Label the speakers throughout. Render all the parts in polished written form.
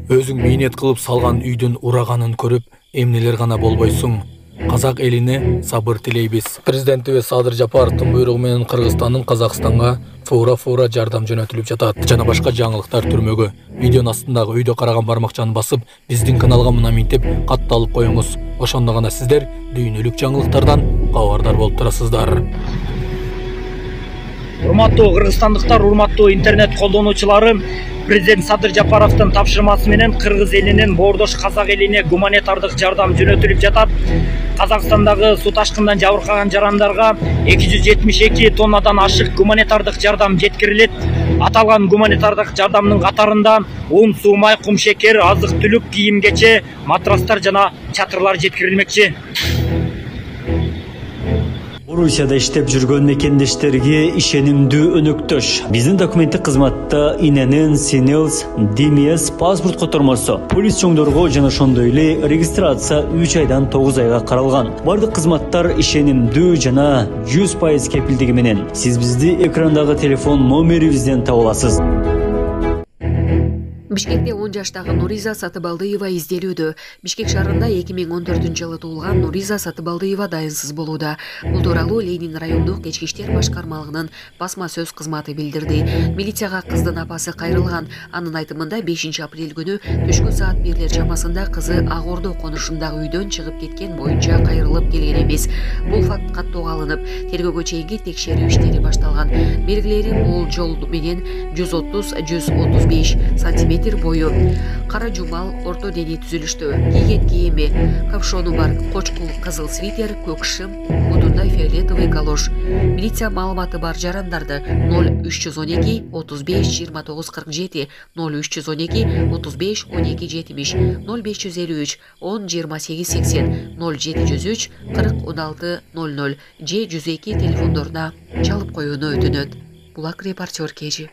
Speaker 1: Өзүң мээнет кылып салган үйдүн ураганын көрүп, эмнелер гана болбойсуң. Казак элине сабыр тилейбиз. Президентибиз Садыр Жапаровдун буйругу менен Кыргызстандын Казакстанга фура жардам жөнөтүлүп жатат. Жана башка жаңылыктар түрмөгү. Видеонун астындагы үйдө караган бармакчаны басып, биздин каналга мына минтип катталып коюңуз. Ошондо гана сиздер дүйнөлүк жаңылыктардан кабардар болуп турасыздар.
Speaker 2: Урматтуу кыргызстандыктар, урматтуу интернет колдонуучулары, президент Садыр Жапаровдун тапшырмасы менен кыргыз элинин боордош казак элине гуманитардык жардам жөнөтүлүп жатат. Казакстандагы суу ташкындан жабыркаган жарандарга 272 тоннадан ашык гуманитардык жардам жеткирилет. Аталган гуманитардык жардамдын катарында un, суу, май, кум, шекер, азык-түлүк, кийим-кече, матрастар жана чатырлар жеткирилмекчи.
Speaker 3: Орусияда иштеп жүргөн мекендештерге ишенимдүү өнөктөш. Биздин документтик кызматта иненин Синелс ДМС паспорт котормосу полис чоңдорго жана ошондой эле регистрация 3 айдан 9 айга каралган. Бардык кызматтар ишенимдүү жана 100% кепилдиги менен. Сиз бизди экрандагы телефон номерибизден таба аласыз.
Speaker 4: Бишкекте 10 жаштагы Нуриза Сатыбалдыева изделүүдө. Бишкек шаарында 2014-жылы туулган Нуриза Сатыбалдыева дайынсыз болууда. Бул тууралуу Ленин райондук кечки иштер башкармалыгынын басма сөз кызматы билдирди. Милицияга кыздын апасы кайрылган. Анын айтымында 5 апрель күнү түшкү саат 1 чамасында кызы Ак Ордо конушундагы үйдөн чыгып кеткен боюнча кайрылып келген эмес. Бул факт каттоого алынып, тергөөгө чейинки текшерүү иштери башталган. Белгилери бул жол менен 130-135 см бою. Кара жумал, орто дене түзүлүштө. Кийген кийими, капшону бар, кочкул кызыл свитер, көк шым, бутундай фиолетовый галош. Милиция маалыматы бар жарандарды 0312 35 29 47, 0312 35 12 70, 0553 10 28 80, 0703 40 16 00 же 102 телефондоруна чалып коюуну өтүнөт. Булак репортер Кежи.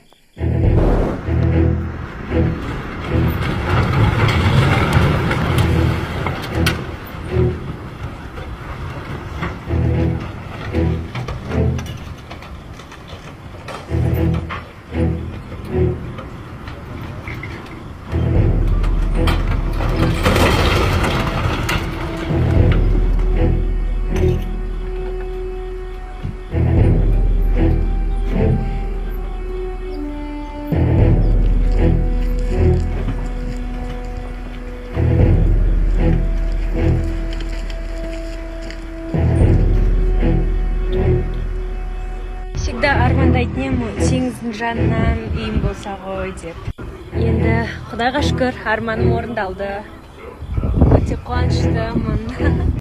Speaker 5: Всегда армандайтын сеңіздің жанынан үйім болса ғой деп. Енді Құдайға шүкір арманым орындалды. Өте қуаныштымын.